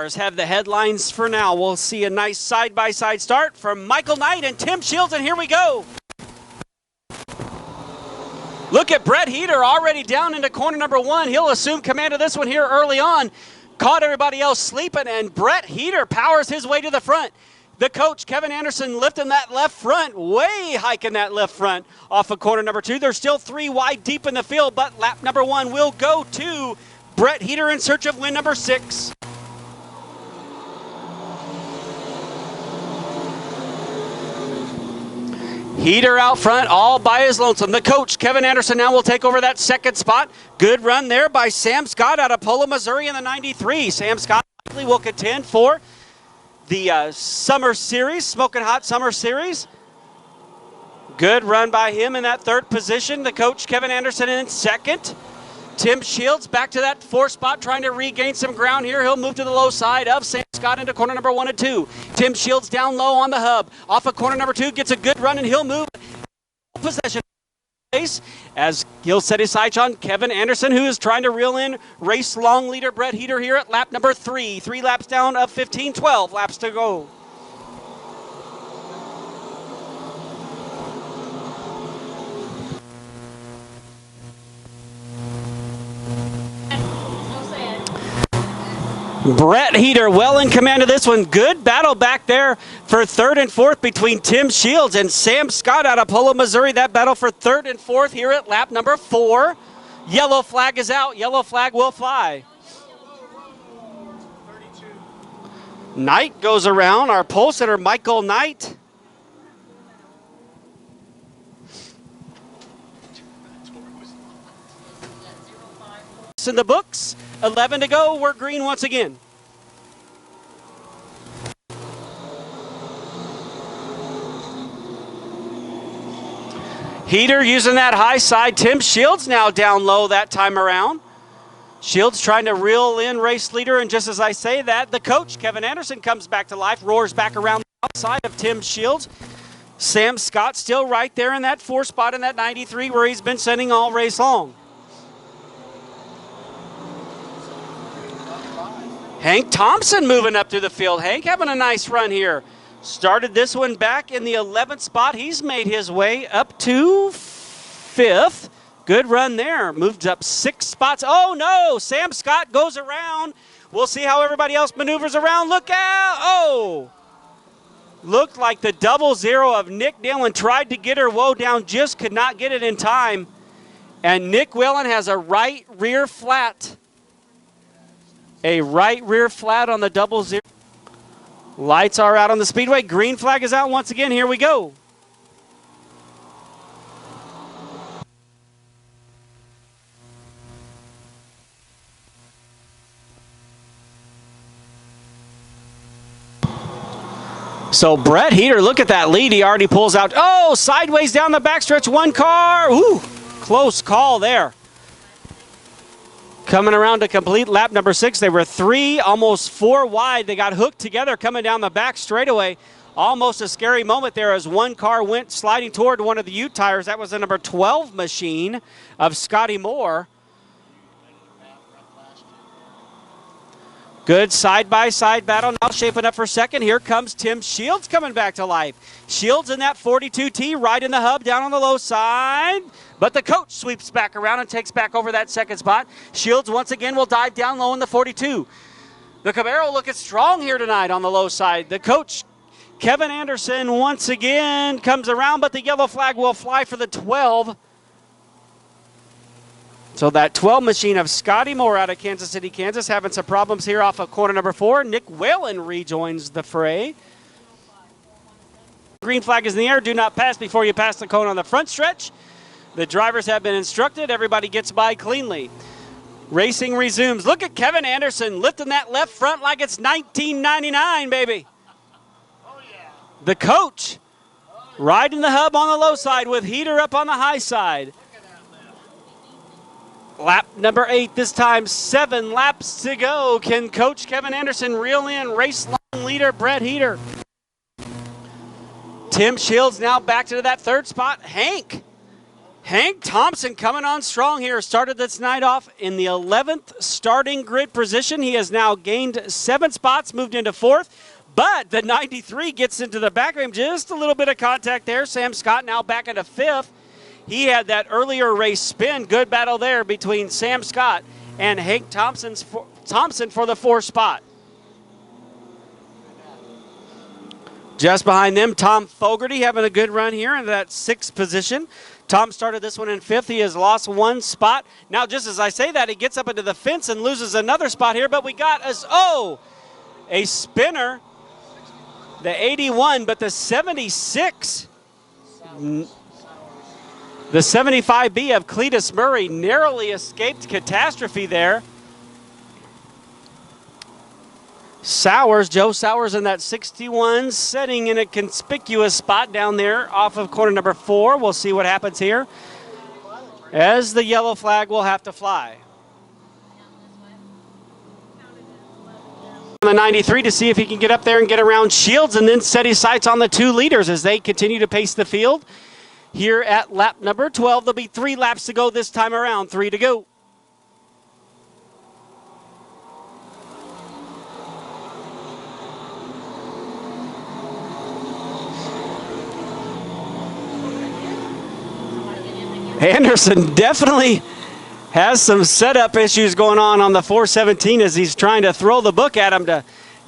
cars have the headlines for now. We'll see a nice side-by-side start from Michael Knight and Tim Shields, and here we go. Look at Brett Heater already down into corner number 1. He'll assume command of this one here early on. Caught everybody else sleeping, and Brett Heater powers his way to the front. The coach, Kevin Anderson, lifting that left front, way hiking that left front off of corner number 2. There's still 3 wide deep in the field, but lap number 1 will go to Brett Heater in search of win number 6. Heater out front, all by his lonesome. The coach, Kevin Anderson, now will take over that second spot. Good run there by Sam Scott out of Polo, Missouri in the 93. Sam Scott will contend for the Summer Series, Smoking Hot Summer Series. Good run by him in that third position. The coach, Kevin Anderson, in second. Tim Shields back to that 4th spot, trying to regain some ground here. He'll move to the low side of Sam Scott into corner number 1 and 2. Tim Shields down low on the hub. Off of corner number 2, gets a good run, and he'll move possession as he'll set his sights on Kevin Anderson, who is trying to reel in race long leader Brett Heater here at lap number 3. 3 laps down of 15, 12 laps to go. Brett Heater well in command of this one. Good battle back there for 3rd and 4th between Tim Shields and Sam Scott out of Polo, Missouri. That battle for 3rd and 4th here at lap number 4. Yellow flag is out. Yellow flag will fly. 32. Knight goes around. Our pole sitter, Michael Knight. In the books, 11 to go. We're green once again. Heater using that high side. Tim Shields now down low that time around. Shields trying to reel in race leader, and just as I say that, the coach, Kevin Anderson, comes back to life, roars back around the outside of Tim Shields. Sam Scott still right there in that 4th spot in that 93 where he's been sending all race long. Hank Thompson moving up through the field. Hank having a nice run here. Started this one back in the 11th spot. He's made his way up to 5th. Good run there. Moved up 6 spots. Oh, no. Sam Scott goes around. We'll see how everybody else maneuvers around. Look out. Oh. Looked like the 00 of Nick Dillon tried to get her woe down, just could not get it in time. And Nick Whalen has a right rear flat. A right rear flat on the 00. Lights are out on the Speedway. Green flag is out once again. Here we go. So Brett Heater, look at that lead. He already pulls out. Oh, sideways down the backstretch. 1 car. Ooh, close call there. Coming around to complete lap number 6. They were 3, almost 4 wide. They got hooked together coming down the back straightaway. Almost a scary moment there as 1 car went sliding toward one of the Ute tires. That was the number 12 machine of Scotty Moore. Good side-by-side battle now shaping up for second. Here comes Tim Shields coming back to life. Shields in that 42T right in the hub down on the low side. But the coach sweeps back around and takes back over that second spot. Shields once again will dive down low in the 42. The Camaro looking strong here tonight on the low side. The coach, Kevin Anderson, once again comes around, but the yellow flag will fly for the 12. So that 12 machine of Scotty Moore out of Kansas City, Kansas, having some problems here off of corner number 4. Nick Whalen rejoins the fray. Green flag is in the air. Do not pass before you pass the cone on the front stretch. The drivers have been instructed. Everybody gets by cleanly. Racing resumes. Look at Kevin Anderson lifting that left front like it's 1999, baby. Oh, yeah. The coach riding the hub on the low side with Heater up on the high side. Lap number 8 this time, 7 laps to go. Can Coach Kevin Anderson reel in race long leader Brett Heater? Tim Shields now back to that 3rd spot. Hank Hank Thompson coming on strong here. Started this night off in the 11th starting grid position. He has now gained 7 spots, moved into 4th. But the 93 gets into the back of him. Just a little bit of contact there. Sam Scott now back into 5th. He had that earlier race spin. Good battle there between Sam Scott and Hank Thompson for the 4th spot. Just behind them, Tom Fogarty having a good run here in that 6th position. Tom started this one in 5th. He has lost 1 spot. Now, just as I say that, he gets up into the fence and loses another spot here. But we got a spinner, the 81, but the 76. The 75B of Cletus Murray narrowly escaped catastrophe there. Joe Sowers in that 61, sitting in a conspicuous spot down there off of corner number 4. We'll see what happens here as the yellow flag will have to fly. On the 93 to see if he can get up there and get around Shields and then set his sights on the 2 leaders as they continue to pace the field. Here at lap number 12, there'll be 3 laps to go this time around, 3 to go. Anderson definitely has some setup issues going on the 417 as he's trying to throw the book at him to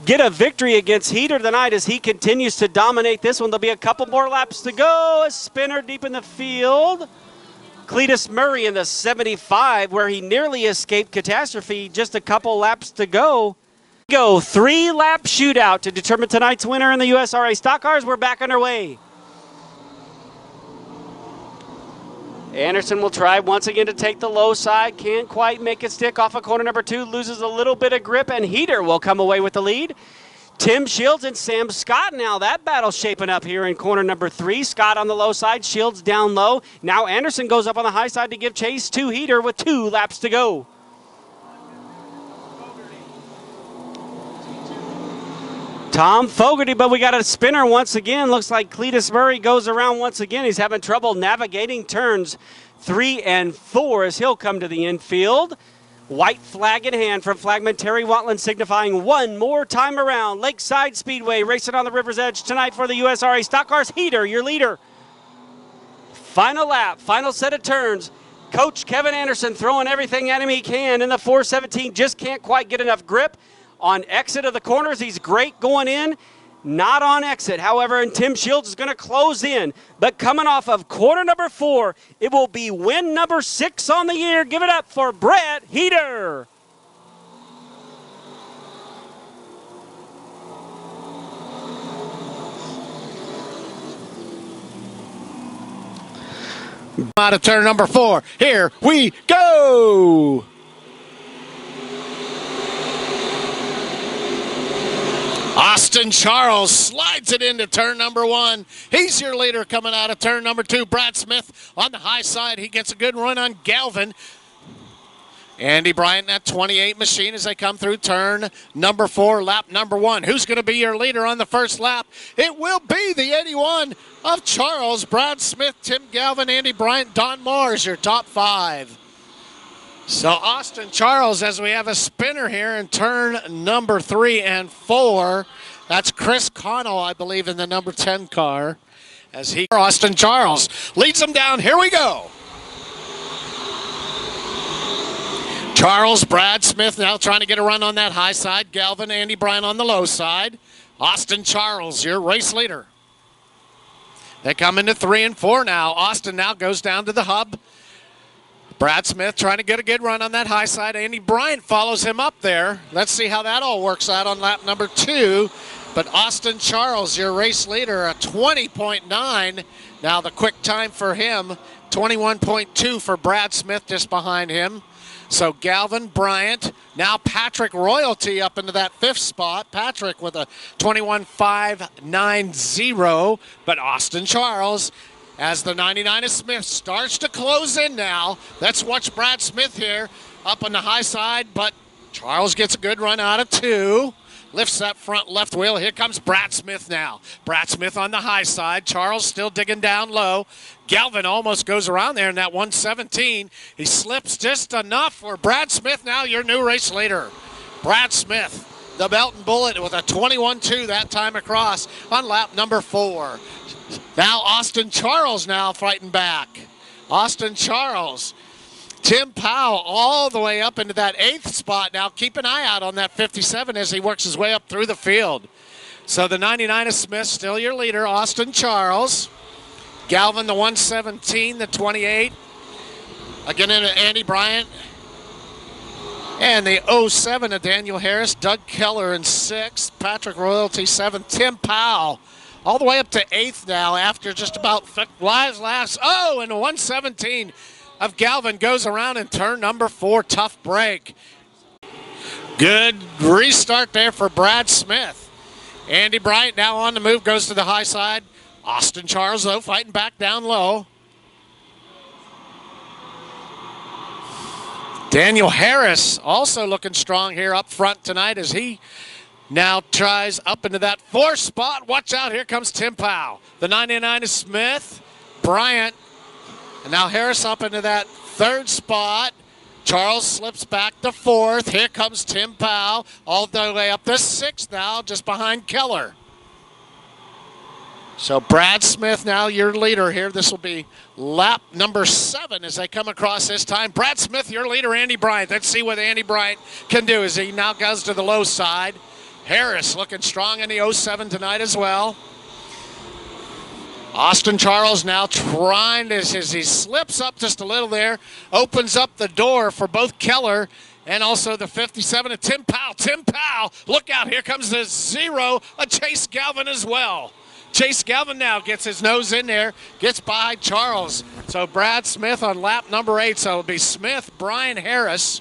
get a victory against Heater tonight as he continues to dominate this one. There'll be a couple more laps to go. A spinner deep in the field. Cletus Murray in the 75 where he nearly escaped catastrophe. Just a couple laps to go. 3-lap shootout to determine tonight's winner in the USRA Stock Cars. We're back underway. Anderson will try once again to take the low side. Can't quite make it stick off of corner number 2. Loses a little bit of grip, and Heater will come away with the lead. Tim Shields and Sam Scott now. That battle's shaping up here in corner number 3. Scott on the low side, Shields down low. Now Anderson goes up on the high side to give chase to Heater with 2 laps to go. Tom Fogarty, but we got a spinner once again. Looks like Cletus Murray goes around once again. He's having trouble navigating turns 3 and 4 as he'll come to the infield. White flag in hand from flagman Terry Watland signifying one more time around. Lakeside Speedway racing on the river's edge tonight for the USRA Stock Cars. Heater, your leader. Final lap, final set of turns. Coach Kevin Anderson throwing everything at him he can in the 417. Just can't quite get enough grip. On exit of the corners, he's great going in. Not on exit, however, and Tim Shields is going to close in. But coming off of corner number 4, it will be win number 6 on the year. Give it up for Brett Heater. Out of turn number 4, here we go. Austin Charles slides it into turn number 1. He's your leader coming out of turn number 2. Brad Smith on the high side. He gets a good run on Galvin. Andy Bryant in that 28 machine as they come through turn number 4, lap number 1. Who's going to be your leader on the first lap? It will be the 81 of Charles. Brad Smith, Tim Galvin, Andy Bryant, Don Mars, your top 5. So Austin Charles, as we have a spinner here in turn number 3 and 4. That's Chris Connell, I believe, in the number 10 car. As Austin Charles leads them down. Here we go. Charles, Brad Smith now trying to get a run on that high side. Galvin, Andy Bryant on the low side. Austin Charles, your race leader. They come into 3 and 4 now. Austin now goes down to the hub. Brad Smith trying to get a good run on that high side. Andy Bryant follows him up there. Let's see how that all works out on lap number 2. But Austin Charles, your race leader, a 20.9. Now the quick time for him, 21.2 for Brad Smith just behind him. So Galvin, Bryant, now Patrick Royalty up into that 5th spot. Patrick with a 21.590. But Austin Charles, as the 99 of Smith starts to close in now. Let's watch Brad Smith here up on the high side, but Charles gets a good run out of 2. Lifts that front left wheel. Here comes Brad Smith now. Brad Smith on the high side. Charles still digging down low. Galvin almost goes around there in that 117. He slips just enough for Brad Smith, now your new race leader. Brad Smith, the Belton Bullet, with a 21-2 that time across on lap number 4. Now Austin Charles now fighting back. Austin Charles. Tim Powell all the way up into that 8th spot now. Keep an eye out on that 57 as he works his way up through the field. So the 99 is Smith, still your leader. Austin Charles. Galvin, the 117, the 28. Again, into Andy Bryant. And the 07 of Daniel Harris. Doug Keller in 6th. Patrick Royalty 7th. Tim Powell all the way up to 8th now after just about last. Oh, and the 117 of Galvin goes around in turn number 4. Tough break. Good restart there for Brad Smith. Andy Bryant now on the move, goes to the high side. Austin Charles, though, fighting back down low. Daniel Harris also looking strong here up front tonight as he now tries up into that 4th spot. Watch out, here comes Tim Powell. The 99 is Smith, Bryant, and now Harris up into that 3rd spot. Charles slips back to 4th. Here comes Tim Powell all the way up to 6th now, just behind Keller. So Brad Smith now your leader here. This will be lap number 7 as they come across this time. Brad Smith your leader, Andy Bryant. Let's see what Andy Bryant can do as he now goes to the low side. Harris looking strong in the 07 tonight as well. Austin Charles now trying to, as he slips up just a little there, opens up the door for both Keller and also the 57 of Tim Powell. Tim Powell, look out, here comes the 0 of Chase Galvin as well. Chase Galvin now gets his nose in there, gets by Charles. So Brad Smith on lap number 8. So it'll be Smith, Brian Harris,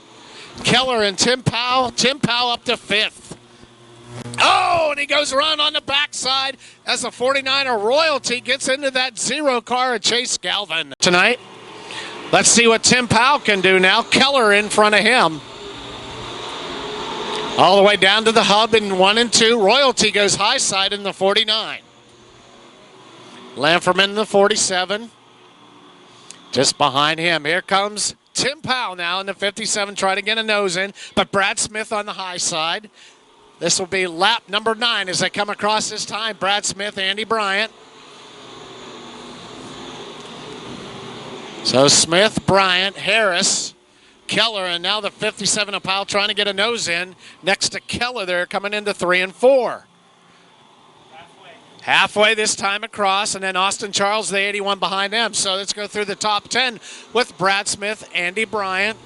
Keller, and Tim Powell. Tim Powell up to 5th. Oh, and he goes around on the backside as the 49er Royalty gets into that 0 car of Chase Galvin. Tonight, let's see what Tim Powell can do now. Keller in front of him. All the way down to the hub in 1 and 2. Royalty goes high side in the 49. Lanferman in the 47. Just behind him. Here comes Tim Powell now in the 57, trying to get a nose in, but Brad Smith on the high side. This will be lap number 9 as they come across this time. Brad Smith, Andy Bryant. So Smith, Bryant, Harris, Keller, and now the 57 of Powell trying to get a nose in next to Keller there, coming into 3 and 4. Halfway this time across, and then Austin Charles, the 81 behind them. So let's go through the top 10 with Brad Smith, Andy Bryant,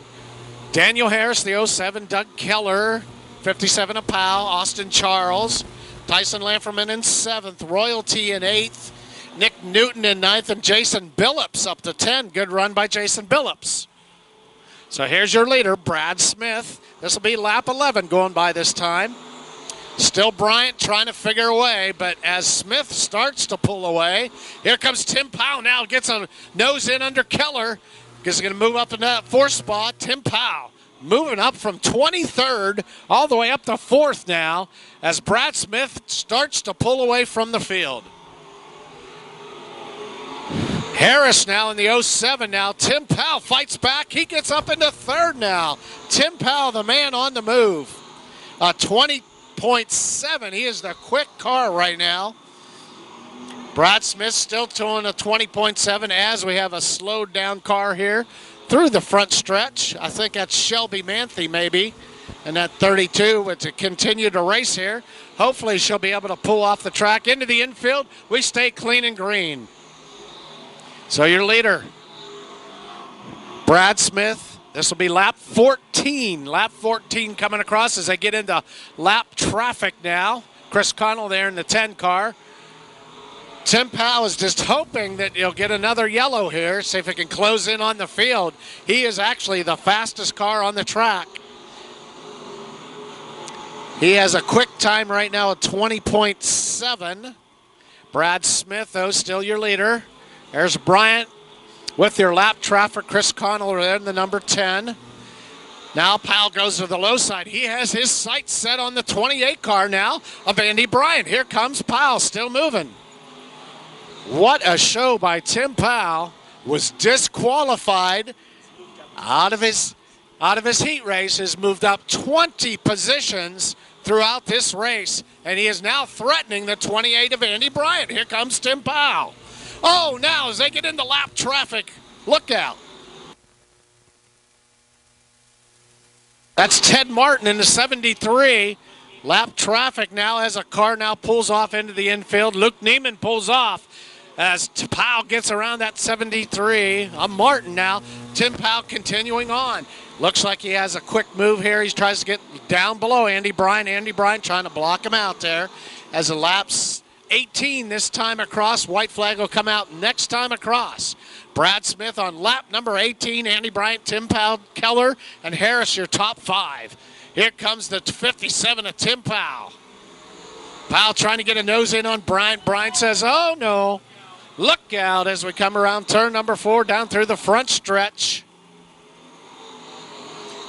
Daniel Harris, the 07, Doug Keller, 57 of Powell, Austin Charles, Tyson Lanferman in 7th, Royalty in 8th, Nick Newton in 9th, and Jason Billups up to 10. Good run by Jason Billups. So here's your leader, Brad Smith. This will be lap 11 going by this time. Still Bryant trying to figure a way, but as Smith starts to pull away, here comes Tim Powell now, gets a nose in under Keller, is going to move up in that 4th spot. Tim Powell moving up from 23rd all the way up to 4th now as Brad Smith starts to pull away from the field. Harris now in the 07 now. Tim Powell fights back. He gets up into 3rd now. Tim Powell, the man on the move. 20.7. He is the quick car right now. Brad Smith still doing a 20.7 as we have a slowed down car here through the front stretch. I think that's Shelby Manthe maybe. And that 32 to continue to race here. Hopefully she'll be able to pull off the track into the infield. We stay clean and green. So your leader, Brad Smith. This will be lap 14. Lap 14 coming across as they get into lap traffic now. Chris Connell there in the 10 car. Tim Powell is just hoping that he'll get another yellow here, see if he can close in on the field. He is actually the fastest car on the track. He has a quick time right now of 20.7. Brad Smith, though, still your leader. There's Bryant with your lap traffic. Chris Connell there in the number 10. Now Powell goes to the low side. He has his sights set on the 28 car now of Andy Bryant. Here comes Powell, still moving. What a show by Tim Powell. Was disqualified out of his heat race. Has moved up 20 positions throughout this race, and he is now threatening the 28 of Andy Bryant. Here comes Tim Powell. Oh, now as they get into lap traffic, look out. That's Ted Martin in the 73. Lap traffic now as a car now pulls off into the infield. Luke Neiman pulls off as Powell gets around that 73. Martin now. Tim Powell continuing on. Looks like he has a quick move here. He tries to get down below Andy Bryant. Andy Bryant trying to block him out there as a lap's 18 this time across. White flag will come out next time across. Brad Smith on lap number 18. Andy Bryant, Tim Powell, Keller, and Harris, your top 5. Here comes the 57 of Tim Powell. Powell trying to get a nose in on Bryant. Bryant says, oh no. Look out as we come around turn number 4 down through the front stretch.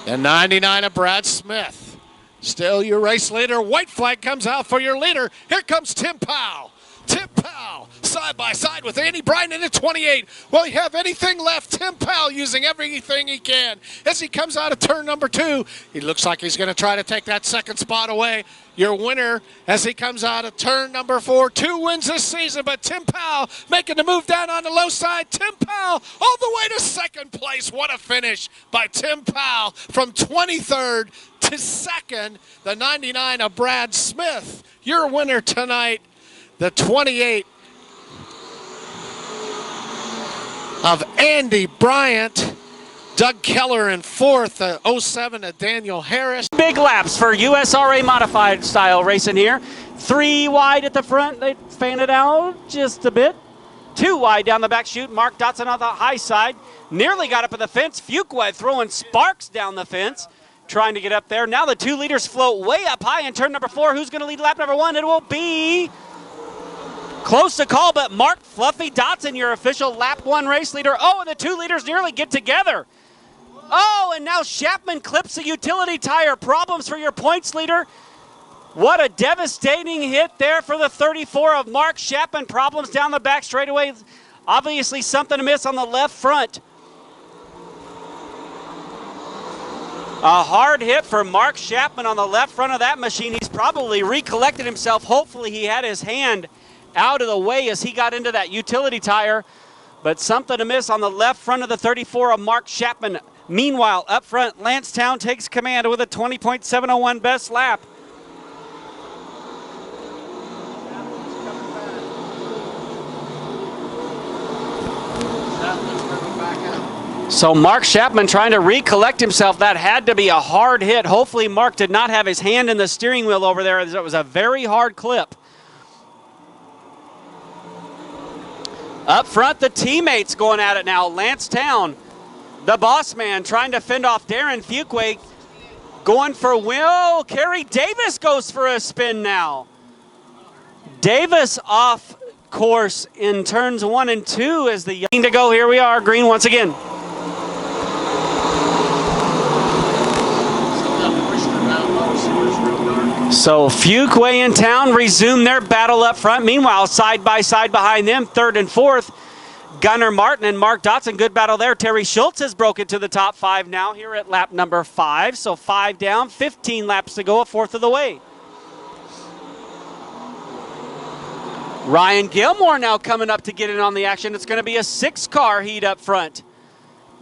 And 99 of Brad Smith. Still your race leader. White flag comes out for your leader. Here comes Tim Powell. Tim Powell side by side with Andy Bryant in the 28. Will he have anything left? Tim Powell using everything he can as he comes out of turn number 2. He looks like he's going to try to take that second spot away. Your winner as he comes out of turn number 4. 2 wins this season, but Tim Powell making the move down on the low side. Tim Powell all the way to second place. What a finish by Tim Powell from 23rd to 2nd. The 99 of Brad Smith. Your winner tonight. The 28 of Andy Bryant. Doug Keller in 4th, 07 of Daniel Harris. Big laps for USRA modified style racing here. 3 wide at the front. They fan it out just a bit. 2 wide down the back chute. Mark Dotson on the high side. Nearly got up at the fence. Fuqua throwing sparks down the fence. Trying to get up there. Now the 2 leaders float way up high in turn number 4. Who's going to lead lap number 1? It will be... close to call, but Mark Fluffy Dotson, your official lap 1 race leader. Oh, and the 2 leaders nearly get together. Oh, and now Chapman clips the utility tire. Problems for your points leader. What a devastating hit there for the 34 of Mark Chapman. Problems down the back straightaway. Obviously something to miss on the left front. A hard hit for Mark Chapman on the left front of that machine. He's probably recollected himself. Hopefully he had his hand out of the way as he got into that utility tire, but something to miss on the left front of the 34 of Mark Chapman. Meanwhile, up front, Lancetown takes command with a 20.701 best lap. So Mark Chapman trying to recollect himself. That had to be a hard hit. Hopefully Mark did not have his hand in the steering wheel over there, as it was a very hard clip. Up front, the teammates going at it now. Lancetown, the boss man, trying to fend off Darren Fuqua. Going for Will. Kerry Davis goes for a spin now. Davis off course in turns 1 and 2 as the young to go. Here we are, green once again. So Fuqua in town resume their battle up front. Meanwhile, side by side behind them, 3rd and 4th, Gunnar Martin and Mark Dotson. Good battle there. Terry Schultz has broken to the top 5 now here at lap number 5. So 5 down, 15 laps to go, a 4th of the way. Ryan Gilmore now coming up to get in on the action. It's going to be a 6-car heat up front.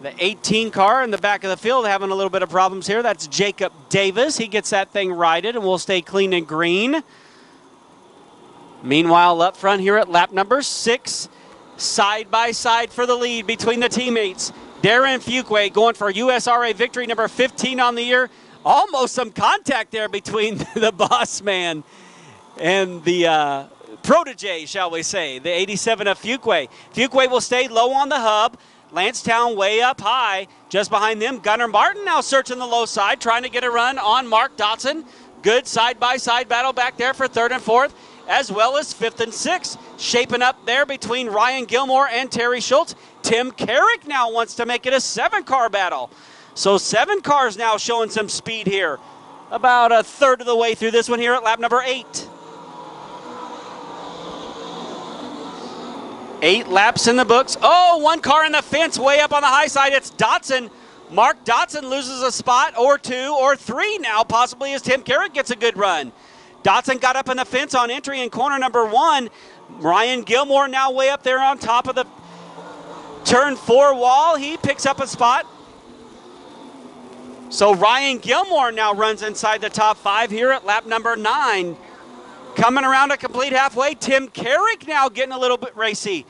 The 18 car in the back of the field having a little bit of problems here. That's Jacob Davis. He gets that thing righted and will stay clean and green. Meanwhile, up front here at lap number 6, side by side for the lead between the teammates. Darren Fuqua going for USRA victory number 15 on the year. Almost some contact there between the boss man and the protege, shall we say, the 87 of Fuqua. Fuqua will stay low on the hub. Lancetown way up high. Just behind them, Gunnar Martin now searching the low side, trying to get a run on Mark Dotson. Good side-by-side battle back there for 3rd and 4th, as well as 5th and 6th. Shaping up there between Ryan Gilmore and Terry Schultz. Tim Carrick now wants to make it a 7-car battle. So 7 cars now showing some speed here. About a third of the way through this one here at lap number 8. 8 laps in the books. Oh, one car in the fence way up on the high side. It's Dotson. Mark Dotson loses a spot or 2 or 3 now, possibly, as Tim Carrick gets a good run. Dotson got up in the fence on entry in corner number 1. Ryan Gilmore now way up there on top of the turn 4 wall. He picks up a spot. So Ryan Gilmore now runs inside the top 5 here at lap number 9. Coming around a complete halfway, Tim Carrick now getting a little bit racy.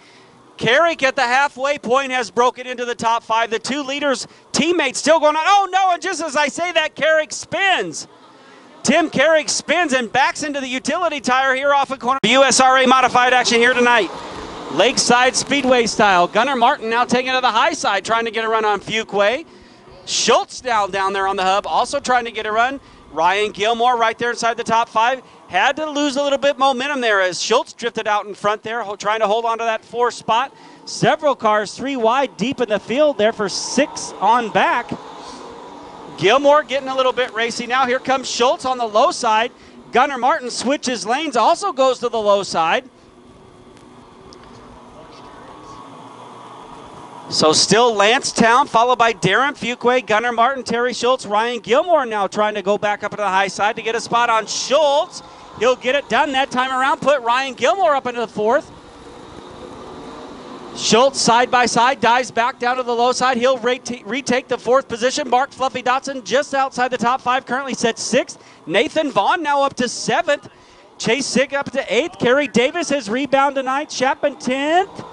Carrick at the halfway point has broken into the top 5. The 2 leaders, teammates still going on. Oh no, and just as I say that, Carrick spins. Tim Carrick spins and backs into the utility tire here off of corner. USRA modified action here tonight. Lakeside Speedway style. Gunnar Martin now taking it to the high side, trying to get a run on Fuquay. Schultz now down there on the hub, also trying to get a run. Ryan Gilmore right there inside the top 5. Had to lose a little bit momentum there as Schultz drifted out in front there, trying to hold on to that 4th spot. Several cars 3 wide deep in the field there for 6 on back. Gilmore getting a little bit racy now. Here comes Schultz on the low side. Gunnar Martin switches lanes, also goes to the low side. So still Lancetown, followed by Darren Fuquay, Gunnar Martin, Terry Schultz, Ryan Gilmore now trying to go back up to the high side to get a spot on Schultz. He'll get it done that time around, put Ryan Gilmore up into the 4th. Schultz side by side, dives back down to the low side. He'll retake the 4th position. Mark Fluffy Dotson just outside the top 5, currently set 6th. Nathan Vaughn now up to 7th. Chase Sick up to 8th. Kerry Davis has rebound tonight. Chapman 10th.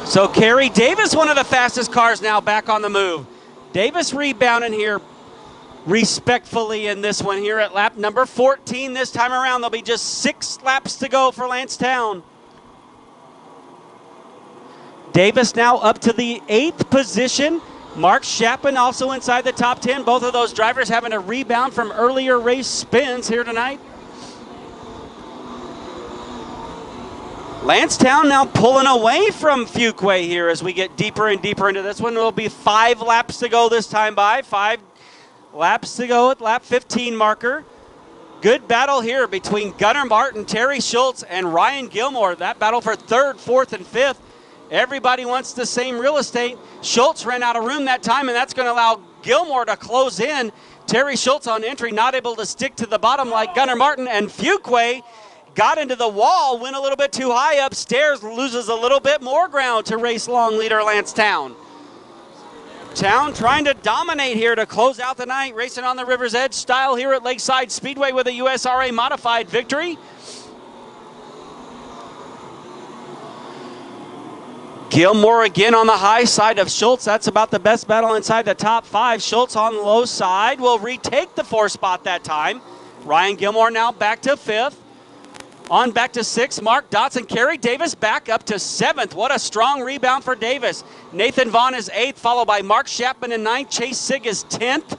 So Kerry Davis, one of the fastest cars now back on the move. Davis rebounding here respectfully in this one here at lap number 14 this time around. There'll be just 6 laps to go for Lancetown. Davis now up to the 8th position. Mark Chapman also inside the top 10. Both of those drivers having a rebound from earlier race spins here tonight. Lancetown now pulling away from Fuquay here as we get deeper and deeper into this one. There will be 5 laps to go this time by. 5 laps to go at lap 15 marker. Good battle here between Gunnar Martin, Terry Schultz, and Ryan Gilmore. That battle for 3rd, 4th, and 5th. Everybody wants the same real estate. Schultz ran out of room that time, and that's going to allow Gilmore to close in. Terry Schultz on entry, not able to stick to the bottom like Gunnar Martin, and Fuquay got into the wall, went a little bit too high upstairs, loses a little bit more ground to race long leader Lancetown. Town trying to dominate here to close out the night, racing on the River's Edge style here at Lakeside Speedway with a USRA modified victory. Gilmore again on the high side of Schultz. That's about the best battle inside the top 5. Schultz on the low side will retake the 4th spot that time. Ryan Gilmore now back to 5th. On back to 6th, Mark Dotson. Kerry Davis back up to 7th. What a strong rebound for Davis. Nathan Vaughn is 8th, followed by Mark Chapman in 9th. Chase Sig is 10th.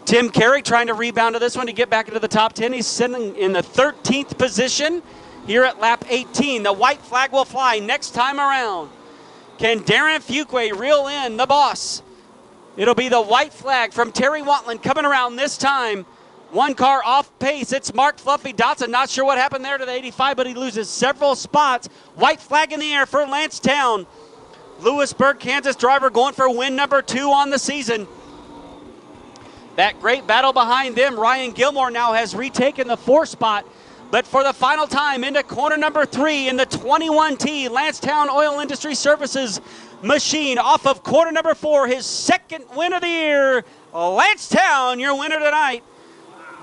Tim Carrick trying to rebound to this one to get back into the top 10. He's sitting in the 13th position here at lap 18. The white flag will fly next time around. Can Darren Fuquay reel in the boss? It'll be the white flag from Terry Wantland coming around this time. 1 car off pace. It's Mark Fluffy Dotson. Not sure what happened there to the 85, but he loses several spots. White flag in the air for Lancetown. Lewisburg, Kansas driver going for win number 2 on the season. That great battle behind them. Ryan Gilmore now has retaken the 4th spot. But for the final time into corner number 3 in the 21T, Lancetown Oil Industry Services machine off of corner number 4, his 2nd win of the year. Lancetown, your winner tonight.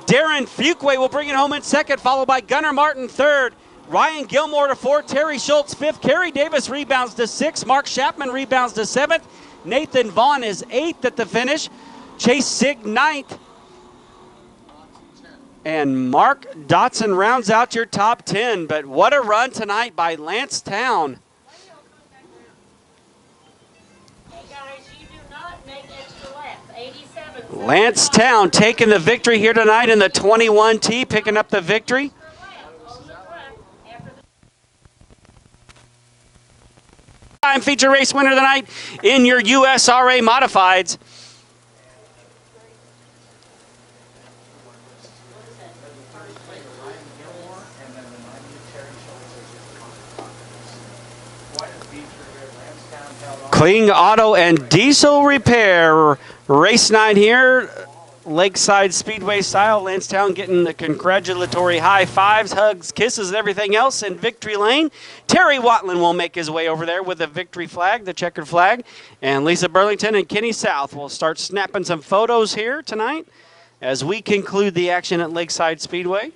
Darren Fuquay will bring it home in 2nd, followed by Gunnar Martin 3rd. Ryan Gilmore to 4th, Terry Schultz 5th. Kerry Davis rebounds to 6th. Mark Chapman rebounds to 7th. Nathan Vaughn is 8th at the finish. Chase Sig 9th. And Mark Dotson rounds out your top 10. But what a run tonight by Lancetown. Lancetown taking the victory here tonight in the 21T, picking up the victory. Time feature race winner tonight in your USRA Modifieds. Kling Auto and Diesel Repair. Race 9 here. Lakeside Speedway style. Lansdowne getting the congratulatory high fives, hugs, kisses, and everything else in victory lane. Terry Watland will make his way over there with the victory flag, the checkered flag. And Lisa Burlington and Kenny South will start snapping some photos here tonight as we conclude the action at Lakeside Speedway.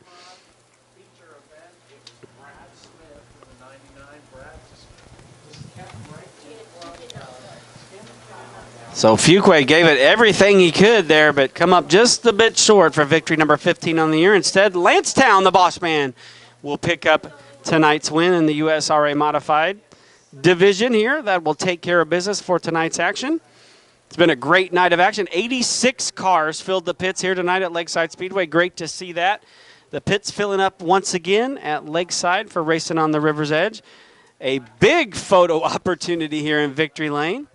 So Fuquay gave it everything he could there, but come up just a bit short for victory number 15 on the year. Instead, Lansdowne, the boss man, will pick up tonight's win in the USRA Modified division here. That will take care of business for tonight's action. It's been a great night of action. 86 cars filled the pits here tonight at Lakeside Speedway. Great to see that. The pits filling up once again at Lakeside for racing on the river's edge. A big photo opportunity here in victory lane.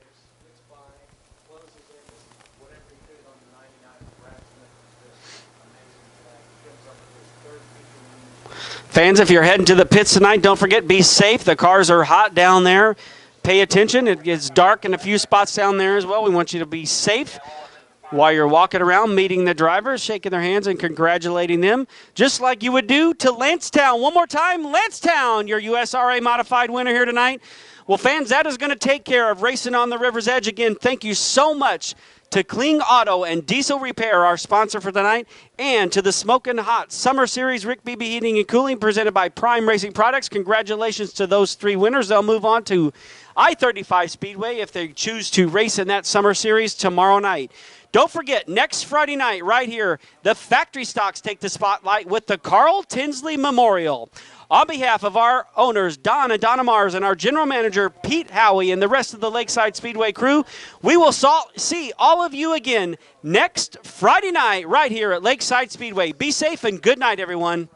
Fans, if you're heading to the pits tonight, don't forget, be safe. The cars are hot down there. Pay attention. It gets dark in a few spots down there as well. We want you to be safe while you're walking around, meeting the drivers, shaking their hands and congratulating them, just like you would do to Lansdowne. One more time, Lansdowne, your USRA Modified winner here tonight. Well, fans, that is going to take care of Racing on the River's Edge. Again, thank you so much to Kling Auto and Diesel Repair, our sponsor for tonight, and to the Smokin' Hot Summer Series Rick Beebe Heating and Cooling presented by Prime Racing Products. Congratulations to those three winners. They'll move on to I-35 Speedway if they choose to race in that Summer Series tomorrow night. Don't forget, next Friday night, right here, the factory stocks take the spotlight with the Carl Tinsley Memorial. On behalf of our owners, Don and Donna Mars, and our general manager, Pete Howie, and the rest of the Lakeside Speedway crew, we will see all of you again next Friday night right here at Lakeside Speedway. Be safe and good night, everyone.